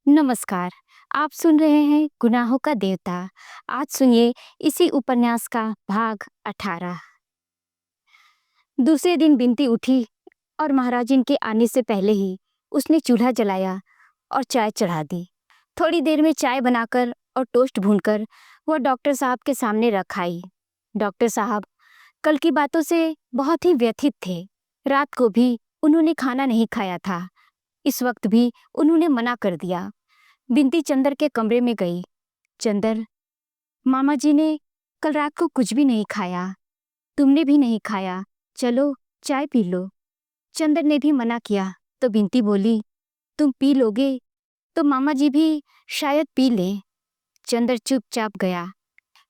नमस्कार। आप सुन रहे हैं गुनाहों का देवता। आज सुनिए इसी उपन्यास का भाग 18। दूसरे दिन बिनती उठी और महाराजिन के आने से पहले ही उसने चूल्हा जलाया और चाय चढ़ा दी। थोड़ी देर में चाय बनाकर और टोस्ट भूनकर वह डॉक्टर साहब के सामने रख आई। डॉक्टर साहब कल की बातों से बहुत ही व्यथित थे। रात को भी उन्होंने खाना नहीं खाया था। इस वक्त भी उन्होंने मना कर दिया। बिनती चंदर के कमरे में गई। चंदर, मामा जी ने कल रात को कुछ भी नहीं खाया, तुमने भी नहीं खाया, चलो चाय पी लो। चंदर ने भी मना किया तो बिनती बोली, तुम पी लोगे तो मामा जी भी शायद पी लें। चंदर चुपचाप गया।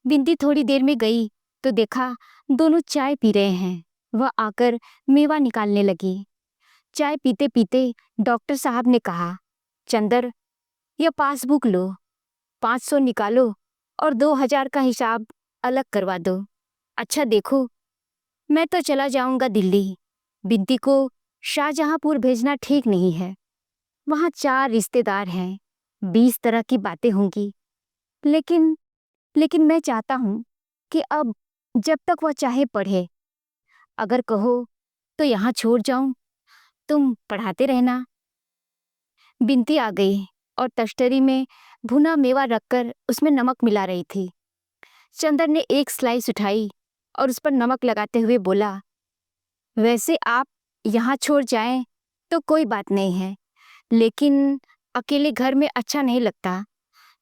बिनती थोड़ी देर में गई तो देखा दोनों चाय पी रहे हैं। वह आकर मेवा निकालने लगी। चाय पीते पीते डॉक्टर साहब ने कहा, चंदर, यह पासबुक लो, 500 निकालो और 2000 का हिसाब अलग करवा दो। अच्छा देखो, मैं तो चला जाऊंगा दिल्ली। बिनती को शाहजहांपुर भेजना ठीक नहीं है। वहाँ 4 रिश्तेदार हैं, 20 तरह की बातें होंगी। लेकिन लेकिन मैं चाहता हूँ कि अब जब तक वह चाहे पढ़े। अगर कहो तो यहाँ छोड़ जाऊं, तुम पढ़ाते रहना। बिनती आ गई और तश्तरी में भुना मेवा रखकर उसमें नमक मिला रही थी। चंदर ने एक स्लाइस उठाई और उस पर नमक लगाते हुए बोला, वैसे आप यहाँ छोड़ जाएं तो कोई बात नहीं है, लेकिन अकेले घर में अच्छा नहीं लगता।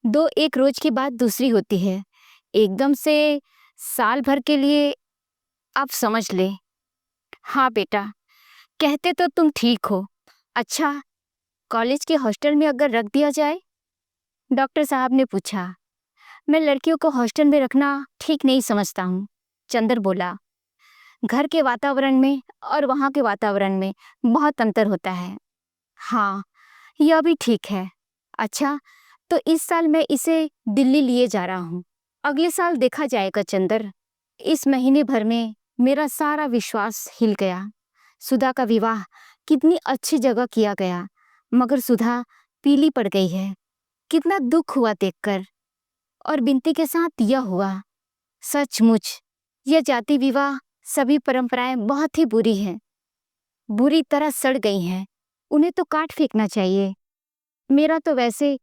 दो एक रोज की बात दूसरी होती है, एकदम से साल भर के लिए आप समझ ले। हाँ बेटा, कहते तो तुम ठीक हो। अच्छा, कॉलेज के हॉस्टल में अगर रख दिया जाए? डॉक्टर साहब ने पूछा। मैं लड़कियों को हॉस्टल में रखना ठीक नहीं समझता हूँ, चंदर बोला। घर के वातावरण में और वहाँ के वातावरण में बहुत अंतर होता है। हाँ, यह भी ठीक है। अच्छा, तो इस साल मैं इसे दिल्ली लिए जा रहा हूँ। अगले साल देखा जाएगा चंदर। इस महीने भर में मेरा सारा विश्वास हिल गया। सुधा का विवाह कितनी अच्छी जगह किया गया, मगर सुधा पीली पड़ गई है। कितना दुख हुआ देखकर। और बिनती के साथ यह हुआ। सचमुच यह जाति विवाह सभी परंपराएं बहुत ही बुरी हैं, बुरी तरह सड़ गई हैं। उन्हें तो काट फेंकना चाहिए। मेरा तो वैसे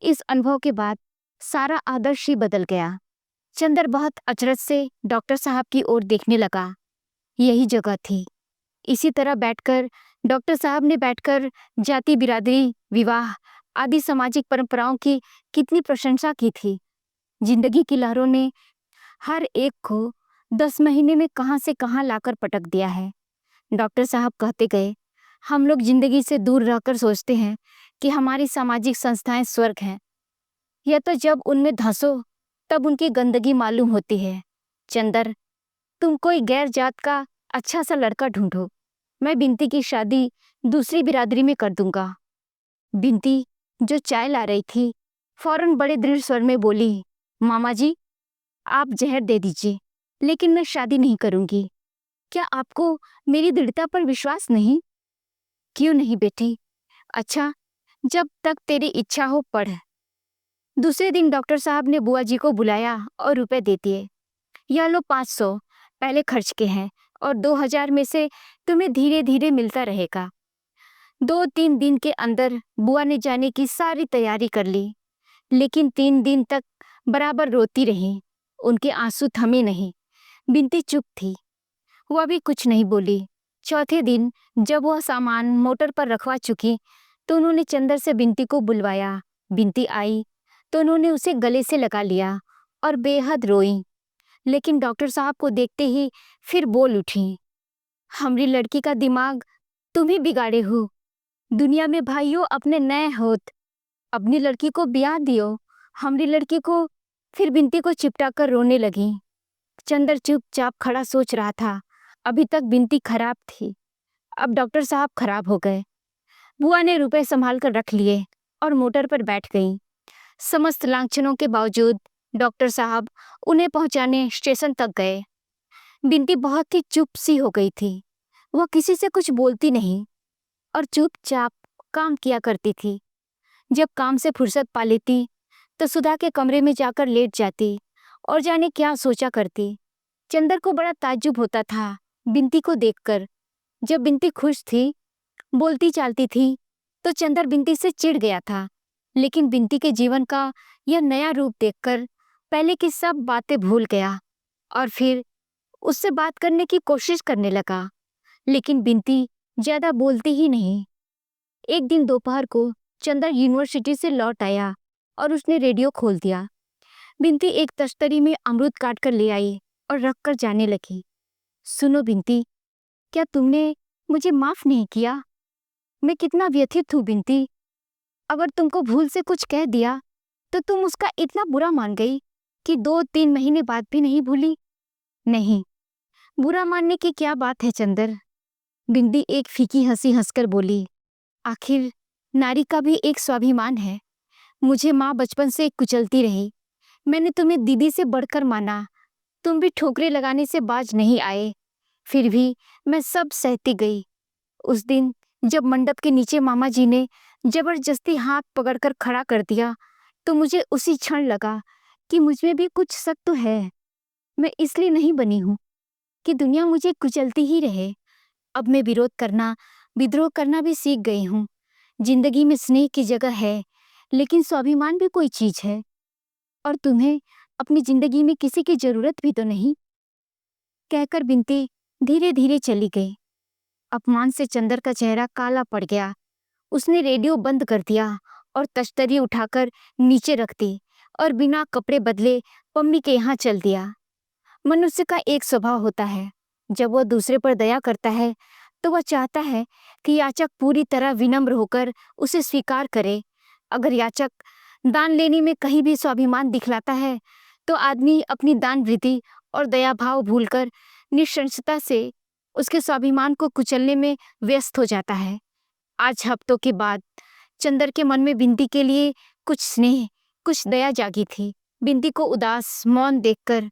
इस अनुभव के बाद सारा आदर्श ही बदल गया। चंदर बहुत अचरज से डॉक्टर साहब की ओर देखने लगा। यही जगह थी। इसी तरह बैठकर डॉक्टर साहब ने बैठकर जाति बिरादरी विवाह आदि सामाजिक परंपराओं की कितनी प्रशंसा की थी। जिंदगी की लहरों ने हर एक को 10 महीने में कहां से कहां लाकर पटक दिया है। डॉक्टर साहब कहते गए, हम लोग जिंदगी से दूर रहकर सोचते हैं कि हमारी सामाजिक संस्थाएं स्वर्ग हैं। यह तो जब उनमें धंसो तब उनकी गंदगी मालूम होती है। चंदर, तुम कोई गैर जात का अच्छा सा लड़का ढूंढो। मैं बिनती की शादी दूसरी बिरादरी में कर दूंगा। बिनती, जो चाय ला रही थी, फौरन बड़े दृढ़ स्वर में बोली, मामा जी, आप जहर दे दीजिए, लेकिन मैं शादी नहीं करूंगी। क्या आपको मेरी दृढ़ता पर विश्वास नहीं? क्यों नहीं बेटी। अच्छा, जब तक तेरी इच्छा हो पढ़। दूसरे दिन डॉक्टर साहब ने बुआ जी को बुलाया और रुपए दे दिए। यह लो 500 पहले खर्च के हैं और 2000 में से तुम्हें धीरे धीरे मिलता रहेगा। 2-3 दिन के अंदर बुआ ने जाने की सारी तैयारी कर ली, लेकिन 3 दिन तक बराबर रोती रही। उनके आंसू थमे नहीं। बिनती चुप थी, वह भी कुछ नहीं बोली। चौथे दिन जब वह सामान मोटर पर रखवा चुकी तो उन्होंने चंदर से बिनती को बुलवाया। बिनती आई तो उन्होंने उसे गले से लगा लिया और बेहद रोई, लेकिन डॉक्टर साहब को देखते ही फिर बोल उठी, हमरी लड़की का दिमाग तुम ही बिगाड़े हो। दुनिया में भाइयों अपने नए होत, अपनी लड़की को ब्याह दियो। हमरी लड़की को। फिर बिनती को चिपटा कर रोने लगी। चंदर चुपचाप खड़ा सोच रहा था। अभी तक बिनती खराब थी, अब डॉक्टर साहब खराब हो गए। बुआ ने रुपए संभाल कर रख लिए और मोटर पर बैठ गई। समस्त लांछनों के बावजूद डॉक्टर साहब उन्हें पहुंचाने स्टेशन तक गए। बिनती बहुत ही चुप सी हो गई थी। वह किसी से कुछ बोलती नहीं और चुपचाप काम किया करती थी। जब काम से फुर्सत पा लेती तो सुधा के कमरे में जाकर लेट जाती और जाने क्या सोचा करती। चंदर को बड़ा ताज्जुब होता था बिंती को देखकर। जब बिंती खुश थी, बोलती चालती थी, तो चंदर बिंती से चिढ़ गया था। लेकिन बिंती के जीवन का यह नया रूप देखकर पहले की सब बातें भूल गया और फिर उससे बात करने की कोशिश करने लगा। लेकिन बिंती ज्यादा बोलती ही नहीं। एक दिन दोपहर को चंदर यूनिवर्सिटी से लौट आया और उसने रेडियो खोल दिया। बिंती एक तश्तरी में अमरूद काट कर ले आई और रख कर जाने लगी। सुनो बिंती, क्या तुमने मुझे माफ नहीं किया? मैं कितना व्यथित हूँ बिंती। अगर तुमको भूल से कुछ कह दिया तो तुम उसका इतना बुरा मान गई कि 2-3 महीने बाद भी नहीं भूली। नहीं, बुरा मानने की क्या बात है चंदर। बिंदी एक फीकी हंसी हंसकर बोली, आखिर नारी का भी एक स्वाभिमान है। मुझे माँ बचपन से कुचलती रही। मैंने तुम्हें दीदी से बढ़कर माना। तुम भी ठोकरें लगाने से बाज नहीं आए। फिर भी मैं सब सहती गई। उस दिन जब मंडप के नीचे मामा जी ने जबरदस्ती हाथ पकड़कर खड़ा कर दिया तो मुझे उसी क्षण लगा कि मुझमें भी कुछ शक तो है। मैं इसलिए नहीं बनी हूँ कि दुनिया मुझे कुचलती ही रहे। अब मैं विरोध करना, विद्रोह करना भी सीख गई हूँ। जिंदगी में स्नेह की जगह है, लेकिन स्वाभिमान भी कोई चीज है। और तुम्हें अपनी जिंदगी में किसी की जरूरत भी तो नहीं। कहकर बिंती धीरे धीरे चली गई। अपमान से चंदर का चेहरा काला पड़ गया। उसने रेडियो बंद कर दिया और तश्तरी उठाकर नीचे रख दी और बिना कपड़े बदले पम्मी के यहाँ चल दिया। मनुष्य का एक स्वभाव होता है, जब वह दूसरे पर दया करता है तो वह चाहता है कि याचक पूरी तरह विनम्र होकर उसे स्वीकार करे। अगर याचक दान लेने में कहीं भी स्वाभिमान दिखलाता है तो आदमी अपनी दान वृत्ति और दया भाव भूलकर निशंसता से उसके स्वाभिमान को कुचलने में व्यस्त हो जाता है। आज हफ्तों के बाद चंदर के मन में बिंती के लिए कुछ स्नेह, कुछ दया जागी थी। बिंती को उदास मौन देखकर,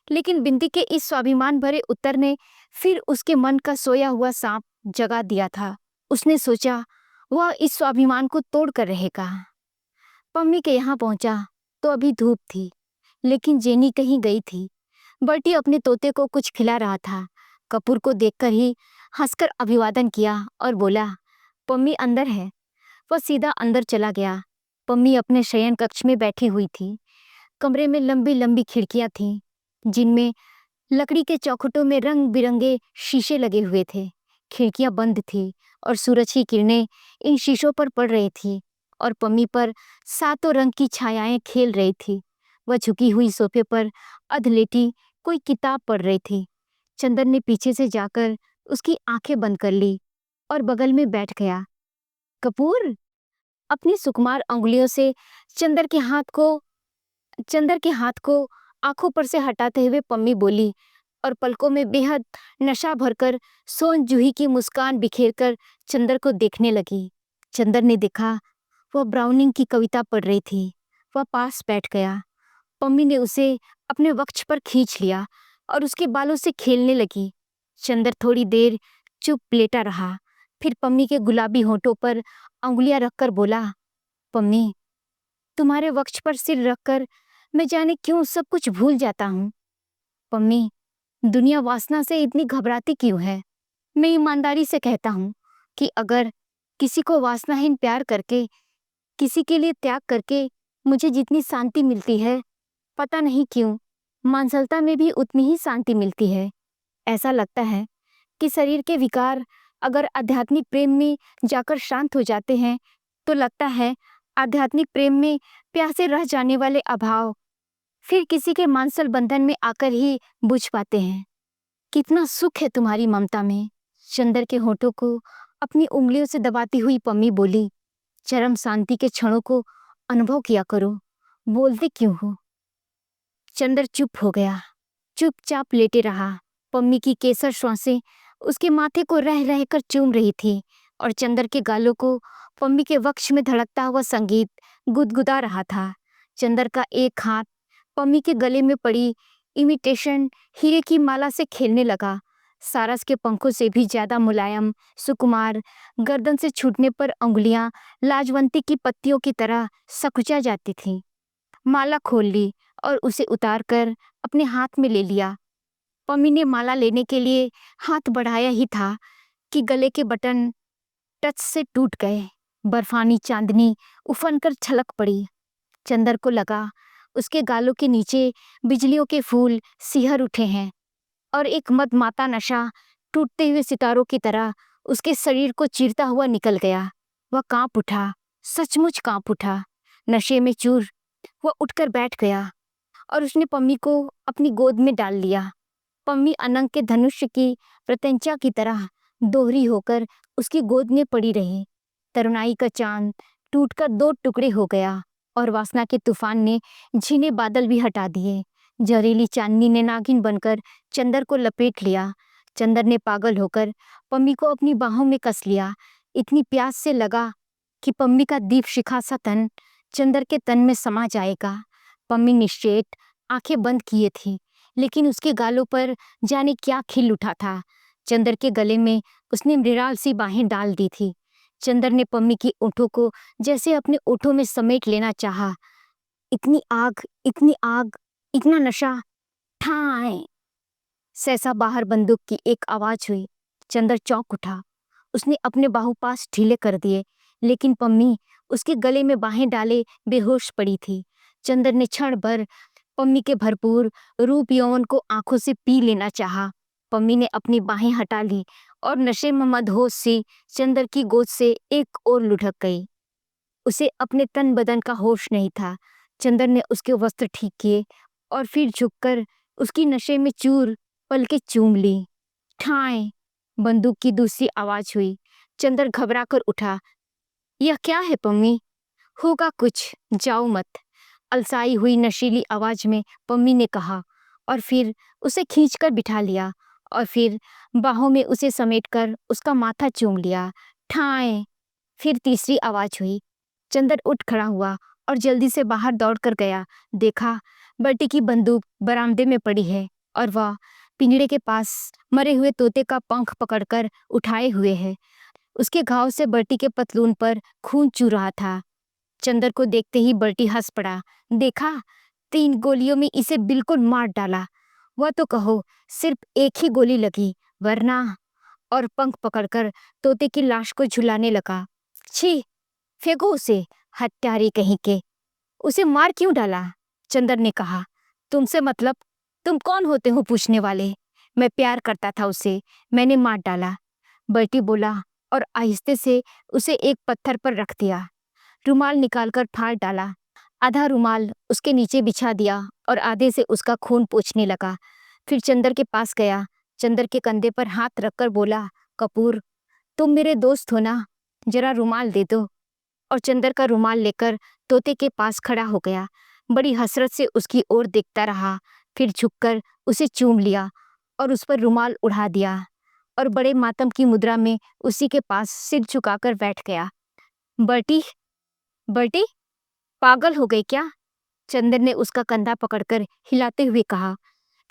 लेकिन बिंती के इस स्वाभिमान भरे उत्तर ने फिर उसके मन का सोया हुआ सांप जगा दिया था। उसने सोचा वह इस स्वाभिमान को तोड़ कर रहेगा। पम्मी के यहाँ पहुंचा तो अभी धूप थी, लेकिन जेनी कहीं गई थी। बर्टी अपने तोते को कुछ खिला रहा था। कपूर को देखकर ही हंसकर अभिवादन किया और बोला, पम्मी अंदर है। वह सीधा अंदर चला गया। पम्मी अपने शयन कक्ष में बैठी हुई थी। कमरे में लंबी लंबी खिड़कियां थीं, जिनमें लकड़ी के चौखटों में रंग बिरंगे शीशे लगे हुए थे। खिड़कियां बंद थी और सूरज की किरणें इन शीशों पर पड़ रही थी और पम्मी पर सातों रंग की छायाएं खेल रही थी। वह झुकी हुई सोफे पर अधलेटी कोई किताब पढ़ रही थी। चंदर ने पीछे से जाकर उसकी आंखें बंद कर ली और बगल में बैठ गया। कपूर अपनी सुकुमार अंगुलियों से चंदर के हाथ को आंखों पर से हटाते हुए पम्मी बोली और पलकों में बेहद नशा भरकर सोन जूही की मुस्कान बिखेरकर चंदर को देखने लगी। चंदर ने देखा वह ब्राउनिंग की कविता पढ़ रही थी। वह पास बैठ गया। पम्मी ने उसे अपने वक्ष पर खींच लिया और उसके बालों से खेलने लगी। चंदर थोड़ी देर चुप लेटा रहा। फिर पम्मी के गुलाबी होठों पर अंगुलियां रखकर बोला, पम्मी, तुम्हारे वक्ष पर सिर रखकर मैं जाने क्यों सब कुछ भूल जाता हूँ। पम्मी, दुनिया वासना से इतनी घबराती क्यों है? मैं ईमानदारी से कहता हूँ कि अगर किसी को वासनाहीन प्यार करके, किसी के लिए त्याग करके मुझे जितनी शांति मिलती है, पता नहीं क्यों मानसलता में भी उतनी ही शांति मिलती है। ऐसा लगता है कि शरीर के विकार अगर आध्यात्मिक प्रेम में जाकर शांत हो जाते हैं तो लगता है आध्यात्मिक प्रेम में प्यासे रह जाने वाले अभाव फिर किसी के मानसल बंधन में आकर ही बुझ पाते हैं। कितना सुख है तुम्हारी ममता में। चंदर के होठों को अपनी उंगलियों से दबाती हुई पम्मी बोली, चरम शांति के क्षणों को अनुभव किया करो, बोलते क्यों हो? चंदर चुप हो गया, चुपचाप लेटे रहा। पम्मी की केसर श्वासें उसके माथे को रह रह कर चूम रही थी और चंदर के गालों को पम्मी के वक्ष में धड़कता हुआ संगीत गुदगुदा रहा था। चंदर का एक हाथ पम्मी के गले में पड़ी इमिटेशन हीरे की माला से खेलने लगा। सारस के पंखों से भी ज्यादा मुलायम, सुकुमार, गर्दन से छूटने पर अंगुलियां लाजवंती की पत्तियों की तरह सकुचा जाती थीं। माला खोल ली और उसे उतार कर अपने हाथ में ले लिया। पम्मी ने माला लेने के लिए हाथ बढ़ाया ही था कि गले के बटन टच से टूट गए। बर्फानी चांदनी उफन कर छलक पड़ी। चंदर को लगा उसके गालों के नीचे बिजलियों के फूल सिहर उठे हैं और एक मदमाता नशा टूटते हुए सितारों की तरह उसके शरीर को चीरता हुआ निकल गया। वह कांप उठा, सचमुच कांप उठा। नशे में चूर वह उठकर बैठ गया और उसने पम्मी को अपनी गोद में डाल लिया। पम्मी अनंग के धनुष की प्रत्यंचा की तरह दोहरी होकर उसकी गोद में पड़ी रही। तरुणाई का चांद टूटकर दो टुकड़े हो गया और वासना के तूफान ने झीने बादल भी हटा दिए। जहरीली चांदनी ने नागिन बनकर चंदर को लपेट लिया। चंदर ने पागल होकर पम्मी को अपनी बाहों में कस लिया। इतनी प्यास से लगा कि पम्मी का दीप शिखा सा तन चंदर के तन में समा जाएगा। पम्मी निश्चेत आंखें बंद किए थी, लेकिन उसके गालों पर जाने क्या खिल उठा था। चंदर के गले में उसने मृणाल सी बाहें डाल दी थी। चंदर ने पम्मी की ओठों को जैसे अपने ओठों में समेट लेना चाहा। इतनी आग, इतनी आग, इतना नशा। ठाए! सहसा बाहर बंदूक की एक आवाज हुई। चंदर चौंक उठा। उसने अपने बाहुपाश ढीले कर दिए, लेकिन पम्मी उसके गले में बाहें डाले बेहोश पड़ी थी। चंदर ने क्षण भर पम्मी के भरपूर रूप यौवन को आंखों से पी लेना चाहा। पम्मी ने अपनी बाहें हटा ली और नशे में मदहोश सी चंदर की गोद से एक ओर लुढ़क गई। उसे अपने तन बदन का होश नहीं था। चंदर ने उसके वस्त्र ठीक किए और फिर झुककर उसकी नशे में चूर पलके चूम ली। ठाए! बंदूक की दूसरी आवाज हुई। चंदर घबरा कर उठा। यह क्या है पम्मी? होगा कुछ, जाओ मत, अलसाई हुई नशीली आवाज में पम्मी ने कहा और फिर उसे खींचकर बिठा लिया और फिर बाहों में उसे समेटकर उसका माथा चूम लिया। ठाए! फिर तीसरी आवाज हुई। चंदर उठ खड़ा हुआ और जल्दी से बाहर दौड़कर गया। देखा, बर्टी की बंदूक बरामदे में पड़ी है और वह पिंजड़े के पास मरे हुए तोते का पंख पकड़कर उठाए हुए है। उसके घाव से बर्टी के पतलून पर खून चू रहा था। चंदर को देखते ही बर्टी हंस पड़ा। देखा, 3 गोलियों में इसे बिल्कुल मार डाला। वह तो कहो सिर्फ एक ही गोली लगी, वरना। और पंख पकड़कर तोते की लाश को झुलाने लगा। छी, फेंको उसे, हत्यारे कहीं के। उसे मार क्यों डाला? चंदर ने कहा। तुमसे मतलब? तुम कौन होते हो पूछने वाले? मैं प्यार करता था उसे, मैंने मार डाला। बर्टी बोला और आहिस्ते से उसे एक पत्थर पर रख दिया। रुमाल निकालकर फाड़ डाला। आधा रुमाल उसके नीचे बिछा दिया और आधे से उसका खून पोंछने लगा। फिर चंदर के पास गया। चंदर के कंधे पर हाथ रखकर बोला, कपूर, तुम मेरे दोस्त हो ना, जरा रुमाल दे दो। और चंदर का रुमाल लेकर तोते के पास खड़ा हो गया। बड़ी हसरत से उसकी ओर देखता रहा, फिर झुककर उसे चूम लिया और उस पर रुमाल उड़ा दिया और बड़े मातम की मुद्रा में उसी के पास सिर झुकाकर बैठ गया। बर्टी, बर्टी, पागल हो गई क्या? चंदर ने उसका कंधा पकड़कर हिलाते हुए कहा।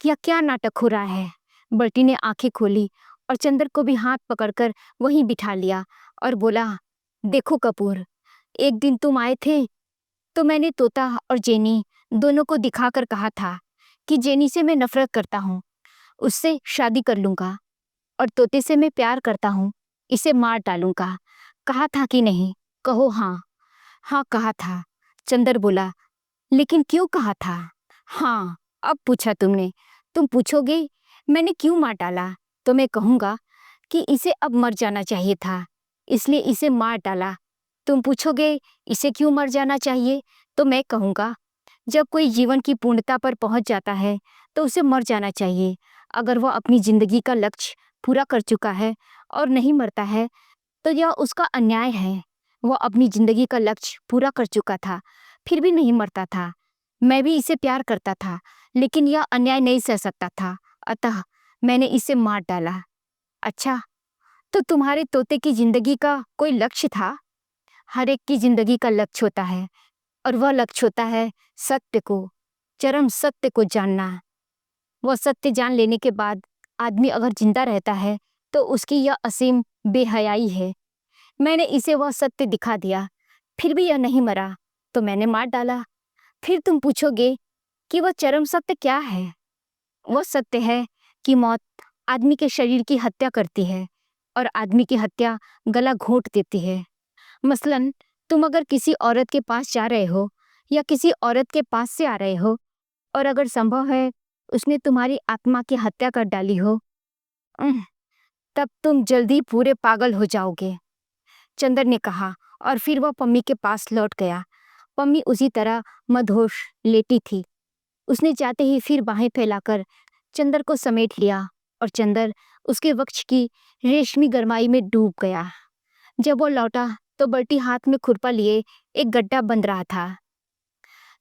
यह क्या नाटक हो रहा है? बर्टी ने आंखें खोली और चंदर को भी हाथ पकड़कर वहीं बिठा लिया और बोला, देखो कपूर, एक दिन तुम आए थे तो मैंने तोता और जेनी दोनों को दिखाकर कहा था कि जेनी से मैं नफरत करता हूँ, उससे शादी कर लूंगा, और तोते से मैं प्यार करता हूँ, इसे मार डालूंगा। कहा था कि नहीं? कहो हाँ। हाँ, कहा था। चंदर बोला, लेकिन क्यों कहा था? हाँ, अब पूछा तुमने। तुम पूछोगे मैंने क्यों मार डाला, तो मैं कहूँगा कि इसे अब मर जाना चाहिए था, इसलिए इसे मार डाला। तुम पूछोगे इसे क्यों मर जाना चाहिए, तो मैं कहूँगा जब कोई जीवन की पूर्णता पर पहुँच जाता है तो उसे मर जाना चाहिए। अगर वह अपनी जिंदगी का लक्ष्य पूरा कर चुका है और नहीं मरता है तो यह उसका अन्याय है। वह अपनी जिंदगी का लक्ष्य पूरा कर चुका था, फिर भी नहीं मरता था। मैं भी इसे प्यार करता था, लेकिन यह अन्याय नहीं सह सकता था, अतः मैंने इसे मार डाला। अच्छा, तो तुम्हारे तोते की जिंदगी का कोई लक्ष्य था? हर एक की जिंदगी का लक्ष्य होता है, और वह लक्ष्य होता है सत्य को, चरम सत्य को जानना। वह सत्य जान लेने के बाद आदमी अगर जिंदा रहता है तो उसकी यह असीम बेहयाई है। मैंने इसे वह सत्य दिखा दिया, फिर भी यह नहीं मरा तो मैंने मार डाला। फिर तुम पूछोगे कि वह चरम सत्य क्या है? वह सत्य है कि मौत आदमी के शरीर की हत्या करती है और आदमी की हत्या गला घोंट देती है। मसलन तुम अगर किसी औरत के पास जा रहे हो या किसी औरत के पास से आ रहे हो और अगर संभव है उसने तुम्हारी आत्मा की हत्या कर डाली हो, तब तुम जल्दी पूरे पागल हो जाओगे, चंदर ने कहा। और फिर वह पम्मी के पास लौट गया। पम्मी उसी तरह मदहोश लेटी थी। उसने जाते ही फिर बाहें फैलाकर चंदर को समेट लिया और चंदर उसके वक्ष की रेशमी गरमाई में डूब गया। जब वो लौटा तो बल्टी हाथ में खुरपा लिए एक गड्ढा बंद रहा था।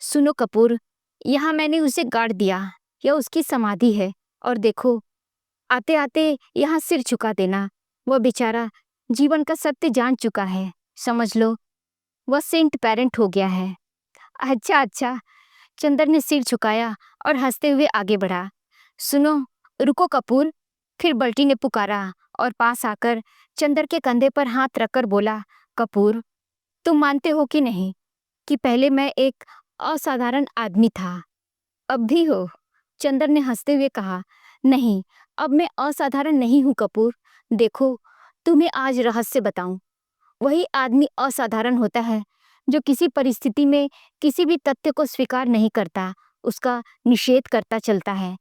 सुनो कपूर, यहाँ मैंने उसे गाड़ दिया, यह उसकी समाधि है। और देखो, आते आते यहाँ सिर झुका देना। वह बेचारा जीवन का सत्य जान चुका है, समझ लो वह सेंट पेरेंट हो गया है। अच्छा अच्छा, चंदर ने सिर झुकाया और हंसते हुए आगे बढ़ा। सुनो, रुको कपूर, फिर बल्टी ने पुकारा और पास आकर चंदर के कंधे पर हाथ रखकर बोला, कपूर, तुम मानते हो कि नहीं कि पहले मैं एक असाधारण आदमी था? अब भी हो? चंदर ने हंसते हुए कहा, नहीं, अब मैं असाधारण नहीं हूँ कपूर। देखो, तुम्हें आज रहस्य बताऊं। वही आदमी असाधारण होता है जो किसी परिस्थिति में किसी भी तथ्य को स्वीकार नहीं करता, उसका निषेध करता चलता है।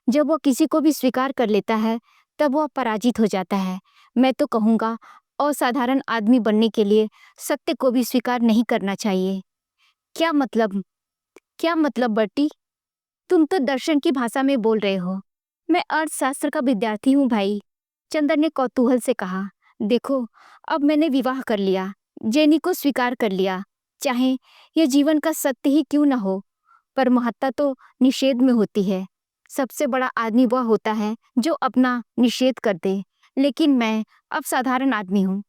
जब वह किसी को भी स्वीकार कर लेता है तब वह पराजित हो जाता है। मैं तो कहूँगा, असाधारण आदमी बनने के लिए सत्य को भी स्वीकार नहीं करना चाहिए। क्या मतलब? क्या मतलब बर्टी? तुम तो दर्शन की भाषा में बोल रहे हो। मैं अर्थशास्त्र का विद्यार्थी हूँ भाई, चंदर ने कौतूहल से कहा। देखो, अब मैंने विवाह कर लिया, जेनी को स्वीकार कर लिया, चाहे यह जीवन का सत्य ही क्यों न हो, पर महत्ता तो निषेध में होती है। सबसे बड़ा आदमी वह होता है जो अपना निषेध कर दे। लेकिन मैं अब साधारण आदमी हूँ,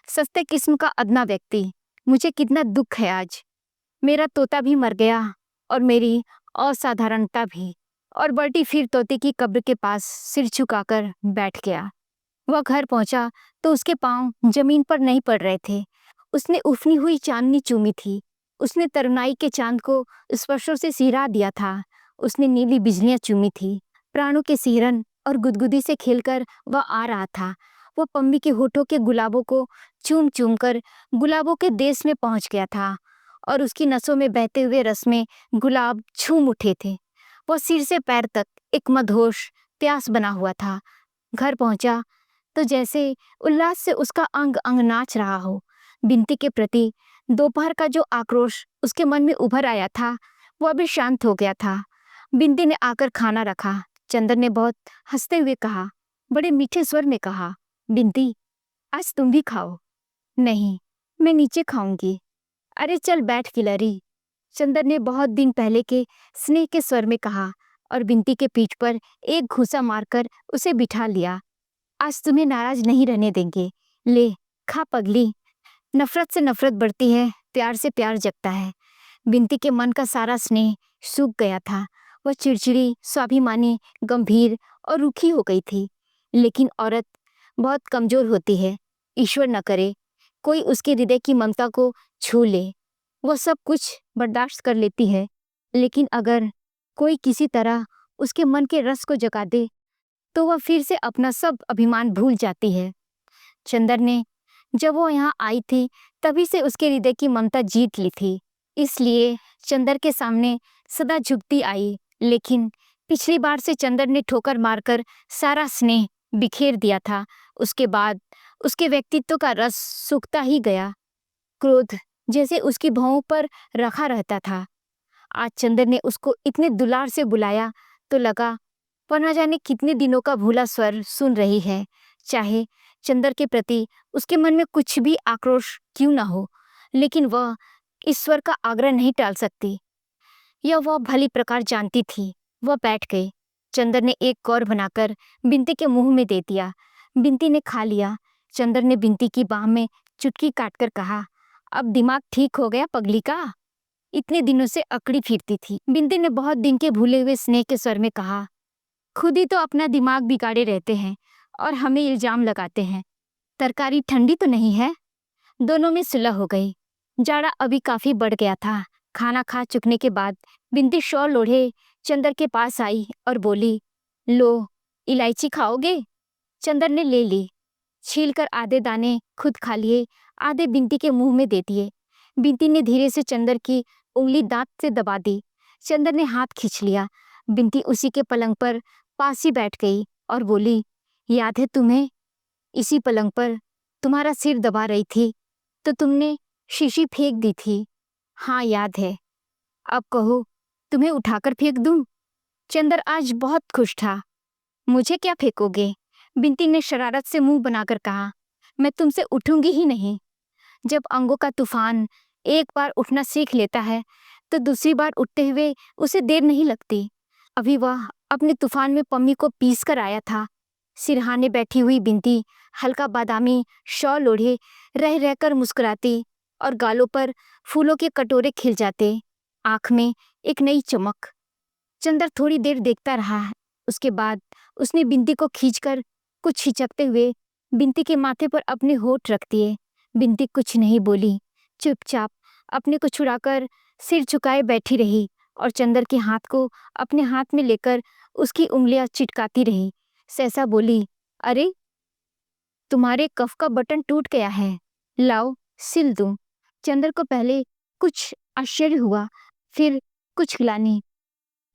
सस्ते किस्म का अदना व्यक्ति। मुझे कितना दुख है आज। मेरा तोता भी मर गया और मेरी असाधारणता भी। और बर्टी फिर तोते की कब्र के पास सिर झुकाकर बैठ गया। वह घर पहुंचा तो उसके पांव जमीन पर नहीं पड़ रहे थे। उसने उफनी हुई चांदनी चूमी थी। उसने तरुणाई के चांद को स्पर्शों से सिहरा दिया था। उसने नीली बिजलियां चूमी थी। प्राणों के सिहरन और गुदगुदी से खेलकर वह आ रहा था। वह पम्मी के होठों के गुलाबों को चूम चूम कर गुलाबों के देश में पहुंच गया था और उसकी नसों में बहते हुए रस में गुलाब झूम उठे थे। वह सिर से पैर तक एक मदहोश प्यास बना हुआ था। घर पहुंचा तो जैसे उल्लास से उसका अंग अंग नाच रहा हो। बिंती के प्रति दोपहर का जो आक्रोश उसके मन में उभर आया था वह भी शांत हो गया था। बिंती ने आकर खाना रखा। चंदर ने बहुत हंसते हुए कहा, बड़े मीठे स्वर में कहा, बिंती, आज तुम भी खाओ। नहीं, मैं नीचे खाऊंगी। अरे चल बैठ किलरी, चंदर ने बहुत दिन पहले के स्नेह के स्वर में कहा और बिंती के पीठ पर एक घूंसा मारकर उसे बिठा लिया। आज तुम्हें नाराज नहीं रहने देंगे। ले खा पगली। नफरत से नफरत बढ़ती है, प्यार से प्यार जगता है। बिंती के मन का सारा स्नेह सूख गया था। वह चिड़चिड़ी, स्वाभिमानी, गंभीर और रूखी हो गई थी। लेकिन औरत बहुत कमजोर होती है। ईश्वर न करे कोई उसके हृदय की ममता को छू ले। वह सब कुछ बर्दाश्त कर लेती है, लेकिन अगर कोई किसी तरह उसके मन के रस को जगा दे तो वह फिर से अपना सब अभिमान भूल जाती है। चंदर ने जब वो यहाँ आई थी तभी से उसके हृदय की ममता जीत ली थी, इसलिए चंदर के सामने सदा झुकती आई। लेकिन पिछली बार से चंदर ने ठोकर मारकर सारा स्नेह बिखेर दिया था। उसके बाद उसके व्यक्तित्व का रस सूखता ही गया। क्रोध जैसे उसकी भौहों पर रखा रहता था। आज चंदर ने उसको इतने दुलार से बुलाया तो लगा पर न जाने कितने दिनों का भूला स्वर सुन रही है। चाहे चंदर के प्रति उसके मन में कुछ भी आक्रोश क्यों न हो, लेकिन वह इस स्वर का आग्रह नहीं टाल सकती। यह वह भली प्रकार जानती थी। वह बैठ गई। चंदर ने एक कौर बनाकर बिंती के मुंह में दे दिया। बिंती ने खा लिया। चंदर ने बिंती की बाह में चुटकी काटकर कहा, अब दिमाग ठीक हो गया पगली का? इतने दिनों से अकड़ी फिरती थी। बिंती ने बहुत दिन के भूले हुए स्नेह के स्वर में कहा, खुद ही तो अपना दिमाग बिगाड़े रहते हैं और हमें इल्जाम लगाते हैं। तरकारी ठंडी तो नहीं है? दोनों में सुलह हो गई। जाड़ा अभी काफी बढ़ गया था। खाना खा चुकने के बाद बिंदी शॉल ओढ़े चंदर के पास आई और बोली, लो, इलायची खाओगे? चंदर ने ले ली। छीलकर आधे दाने खुद खा लिए, आधे बिंती के मुंह में दे दिए। बिंती ने धीरे से चंदर की उंगली दांत से दबा दी। चंदर ने हाथ खींच लिया। बिंती उसी के पलंग पर पास ही बैठ गई और बोली, याद है तुम्हें? इसी पलंग पर तुम्हारा सिर दबा रही थी तो तुमने शीशी फेंक दी थी। हाँ याद है। अब कहो, तुम्हें उठाकर फेंक दूं? चंदर आज बहुत खुश था। मुझे क्या फेंकोगे? बिंती ने शरारत से मुंह बनाकर कहा, मैं तुमसे उठूंगी ही नहीं। जब अंगों का तूफान एक बार उठना सीख लेता है तो दूसरी बार उठते हुए उसे देर नहीं लगती। अभी वह अपने तूफान में पम्मी को पीस कर आया था। सिरहाने बैठी हुई बिंती हल्का बादामी शॉल ओढ़े रह रहकर मुस्कुराती और गालों पर फूलों के कटोरे खिल जाते, आंख में एक नई चमक। चंदर थोड़ी देर देखता रहा। उसके बाद उसने बिंती को खींचकर कुछ हिचकते हुए बिंती के माथे पर अपने होठ रख दिए। बिंती कुछ नहीं बोली, चुपचाप अपने को छुड़ाकर सिर झुकाए बैठी रही और चंदर के हाथ को अपने हाथ में लेकर उसकी उंगलियां चिटकाती रही। सहसा बोली, अरे, तुम्हारे कफ का बटन टूट गया है, लाओ सिल दूं। चंदर को पहले कुछ आश्चर्य हुआ, फिर कुछ ग्लानि।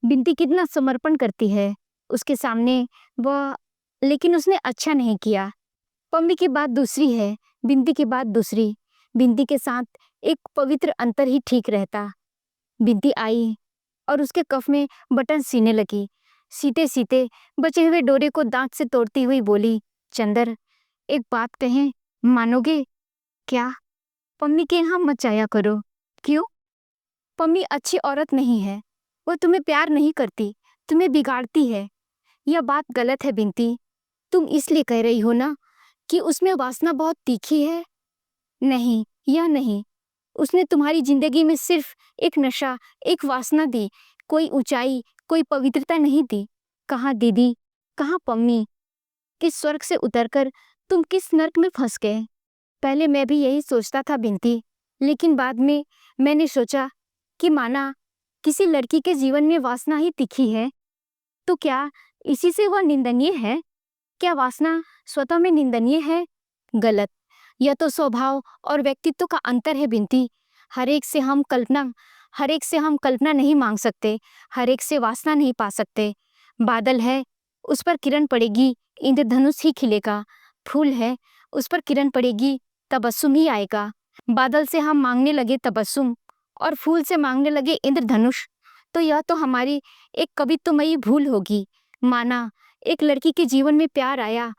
बिंती कितना समर्पण करती है उसके सामने वह, लेकिन उसने अच्छा नहीं किया। पम्मी की बात दूसरी है, बिंती की बात दूसरी। बिंती के साथ एक पवित्र अंतर ही ठीक रहता। बिंती आई और उसके कफ में बटन सीने लगी। सीते सीते बचे हुए डोरे को दांत से तोड़ती हुई बोली, चंदर, एक बात कहें, मानोगे? क्या? पम्मी के यहाँ मत जाया करो। क्यों? पम्मी अच्छी औरत नहीं है। वो तुम्हें प्यार नहीं करती, तुम्हें बिगाड़ती है। यह बात गलत है बिंती। तुम इसलिए कह रही हो ना कि उसमें वासना बहुत तीखी है? नहीं, यह नहीं। उसने तुम्हारी जिंदगी में सिर्फ एक नशा, एक वासना दी, कोई ऊंचाई, कोई पवित्रता नहीं दी। कहाँ दीदी, कहाँ पम्मी? किस स्वर्ग से उतरकर तुम किस नर्क में फंस गए? पहले मैं भी यही सोचता था बिंती, लेकिन बाद में मैंने सोचा कि माना किसी लड़की के जीवन में वासना ही तीखी है तो क्या इसी से वह निंदनीय है? क्या वासना स्वतः में निंदनीय है? गलत। यह तो स्वभाव और व्यक्तित्व का अंतर है बिंती। हर एक से हम कल्पना नहीं मांग सकते, हर एक से वासना नहीं पा सकते। बादल है, उस पर किरण पड़ेगी, इंद्रधनुष ही खिलेगा। फूल है, उस पर किरण पड़ेगी, तबस्सुम ही आएगा। बादल से हम मांगने लगे तबस्सुम और फूल से मांगने लगे इंद्रधनुष, तो यह तो हमारी एक कवित्वमयी भूल होगी। माना एक लड़की के जीवन में प्यार आया,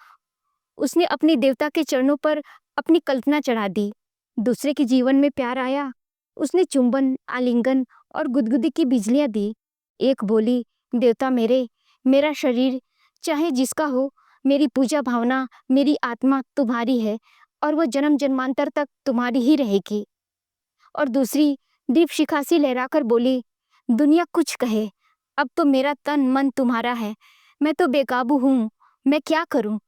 उसने अपने देवता के चरणों पर अपनी कल्पना चढ़ा दी। दूसरे के जीवन में प्यार आया, उसने चुंबन, आलिंगन और गुदगुदी की बिजलियां दी। एक बोली, देवता मेरे, मेरा शरीर चाहे जिसका हो, मेरी पूजा भावना, मेरी आत्मा तुम्हारी है और वह जन्म जन्मांतर तक तुम्हारी ही रहेगी। और दूसरी दीप शिखा सी लहराकर बोली, दुनिया कुछ कहे, अब तो मेरा तन मन तुम्हारा है, मैं तो बेकाबू हूँ, मैं क्या करूँ?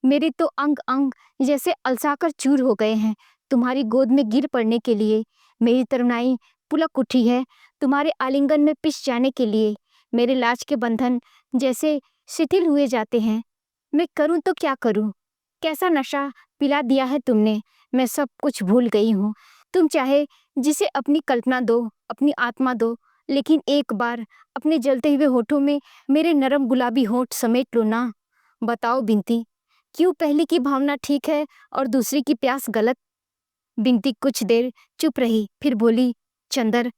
मेरे तो अंग अंग जैसे अलसाकर चूर हो गए हैं तुम्हारी गोद में गिर पड़ने के लिए। मेरी तरुणाई पुलक उठी है तुम्हारे आलिंगन में पिस जाने के लिए। मेरे लाज के बंधन जैसे शिथिल हुए जाते हैं। मैं करूं तो क्या करूं? कैसा नशा पिला दिया है तुमने, मैं सब कुछ भूल गई हूँ। तुम चाहे जिसे अपनी कल्पना दो, अपनी आत्मा दो, लेकिन एक बार अपने जलते हुए होठों में मेरे नरम गुलाबी होठ समेट लो ना। बताओ बिंती, क्यों पहली की भावना ठीक है और दूसरी की प्यास गलत? बिंती कुछ देर चुप रही, फिर बोली, चंदर,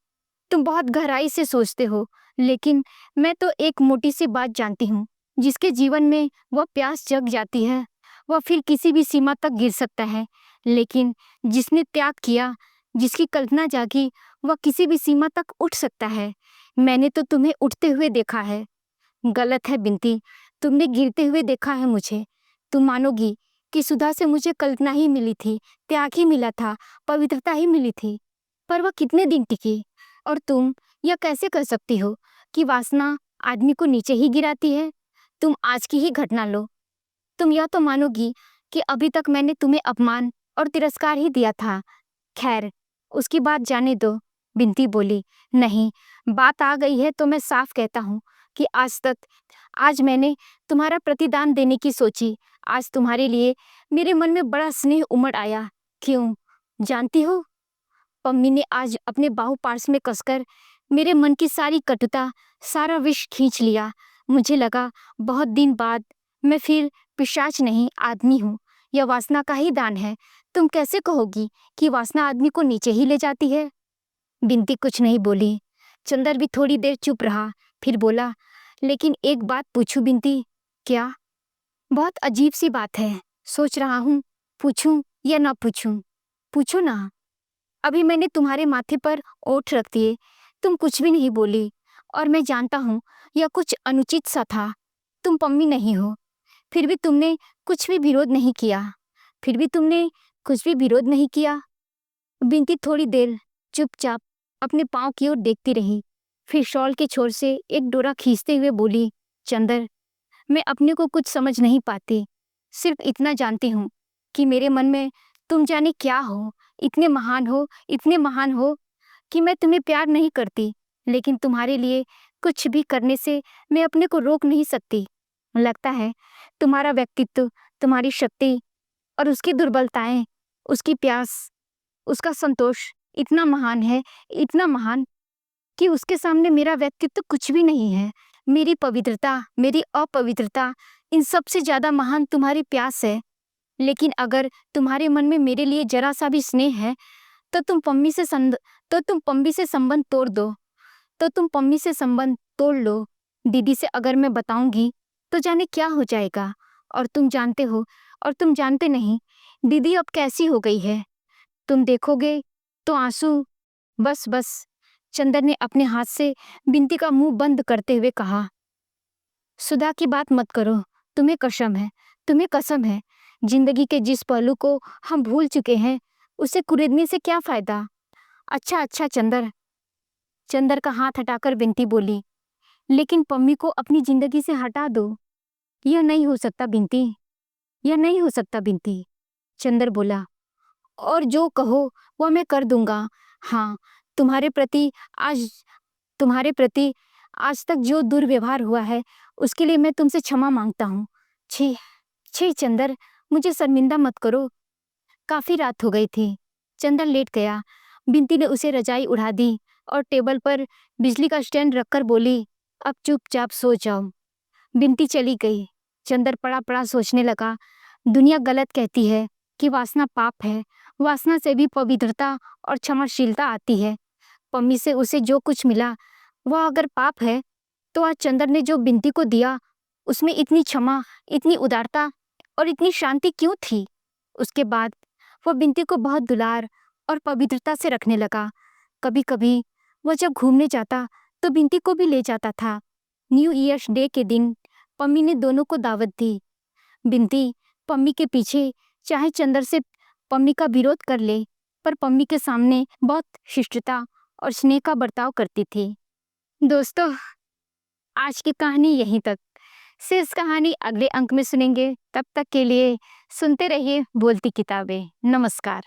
तुम बहुत गहराई से सोचते हो, लेकिन मैं तो एक मोटी सी बात जानती हूँ। जिसके जीवन में वह प्यास जग जाती है, वह फिर किसी भी सीमा तक गिर सकता है, लेकिन जिसने त्याग किया, जिसकी कल्पना जागी, वह किसी भी सीमा तक उठ सकता है। मैंने तो तुम्हें उठते हुए देखा है। गलत है बिंती, तुमने गिरते हुए देखा है मुझे। तुम मानोगी कि सुधा से मुझे कल्पना ही मिली थी, त्याग ही मिला था, पवित्रता ही मिली थी, पर वह कितने दिन टिकी? और तुम यह कैसे कर सकती हो कि वासना आदमी को नीचे ही गिराती है? तुम आज की ही घटना लो। तुम यह तो मानोगी कि अभी तक मैंने तुम्हें अपमान और तिरस्कार ही दिया था। खैर, उसकी बात जाने दो। बिंती बोली, नहीं, बात आ गई है तो मैं साफ कहता हूँ कि आज मैंने तुम्हारा प्रतिदान देने की सोची। आज तुम्हारे लिए मेरे मन में बड़ा स्नेह उमड़ आया। क्यों, जानती हो? पम्मी ने आज अपने बाहु-पार्श्व में कसकर मेरे मन की सारी कटुता, सारा विष खींच लिया। मुझे लगा बहुत दिन बाद मैं फिर पिशाच नहीं, आदमी हूँ। यह वासना का ही दान है। तुम कैसे कहोगी कि वासना आदमी को नीचे ही ले जाती है? बिंती कुछ नहीं बोली। चंदर भी थोड़ी देर चुप रहा, फिर बोला, लेकिन एक बात पूछूं बिंती? क्या? बहुत अजीब सी बात है। सोच रहा हूँ, पूछूं या ना पूछूं। पूछो ना। अभी मैंने तुम्हारे माथे पर ओठ रख दिए, तुम कुछ भी नहीं बोली, और मैं जानता हूँ यह कुछ अनुचित सा था। तुम पम्मी नहीं हो, फिर भी तुमने कुछ भी विरोध नहीं किया। फिर भी तुमने कुछ भी विरोध नहीं किया। बिंती थोड़ी देर चुपचाप अपने पाँव की ओर देखती रही, फिर शॉल के छोर से एक डोरा खींचते हुए बोली, चंदर, मैं अपने को कुछ समझ नहीं पाती। सिर्फ इतना जानती हूँ कि मेरे मन में तुम जाने क्या हो, इतने महान हो कि मैं तुम्हें प्यार नहीं करती, लेकिन तुम्हारे लिए कुछ भी करने से मैं अपने को रोक नहीं सकती। लगता है तुम्हारा व्यक्तित्व, तुम्हारी शक्ति और उसकी दुर्बलताएं, उसकी प्यास, उसका संतोष इतना महान है, इतना महान कि उसके सामने मेरा व्यक्तित्व कुछ भी नहीं है। मेरी पवित्रता, मेरी अपवित्रता, इन सब से ज़्यादा महान तुम्हारी प्यास है। लेकिन अगर तुम्हारे मन में मेरे लिए जरा सा भी स्नेह है, तो तुम पम्मी से संबंध तोड़ दो। तुम पम्मी से संबंध तोड़ लो। दीदी से अगर मैं बताऊंगी तो जाने क्या हो जाएगा। और तुम जानते हो, और तुम जानते नहीं, दीदी अब कैसी हो गई है। तुम देखोगे तो आंसू। बस बस, चंदर ने अपने हाथ से बिंती का मुंह बंद करते हुए कहा, सुधा की बात मत करो। तुम्हें कसम है, तुम्हें कसम है। जिंदगी के जिस पहलू को हम भूल चुके हैं, उसे कुरेदने से क्या फायदा। अच्छा अच्छा चंदर। चंदर का हाथ हटाकर बिंती बोली, लेकिन पम्मी को अपनी जिंदगी से हटा दो। यह नहीं हो सकता बिंती, यह नहीं हो सकता बिंती। चंदर बोला, और जो कहो वह मैं कर दूंगा। हाँ, तुम्हारे प्रति आज तुम्हारे प्रति आज तक जो दुर्व्यवहार हुआ है, उसके लिए मैं तुमसे क्षमा मांगता हूँ। छी, छी चंदर, मुझे शर्मिंदा मत करो। काफी रात हो गई थी। चंदर लेट गया। बिंती ने उसे रजाई उड़ा दी और टेबल पर बिजली का स्टैंड रखकर बोली, अब चुपचाप सो जाओ। बिंती चली गई। चंदर पड़ा पड़ा सोचने लगा, दुनिया गलत कहती है कि वासना पाप है। वासना से भी पवित्रता और क्षमाशीलता आती है। पम्मी से उसे जो कुछ मिला, वह अगर पाप है, तो आज चंदर ने जो बिंती को दिया, उसमें इतनी क्षमा, इतनी उदारता और इतनी शांति क्यों थी? उसके बाद वह बिंती को बहुत दुलार और पवित्रता से रखने लगा। कभी कभी वह जब घूमने जाता तो बिंती को भी ले जाता था। न्यू ईयर्स डे के दिन पम्मी ने दोनों को दावत दी। बिंती पम्मी के पीछे चाहे चंदर से पम्मी का विरोध कर ले, पर पम्मी के सामने बहुत शिष्टता और स्नेह का बर्ताव करती थी। दोस्तों, आज की कहानी यहीं तक। शेष कहानी अगले अंक में सुनेंगे। तब तक के लिए सुनते रहिए बोलती किताबें। नमस्कार।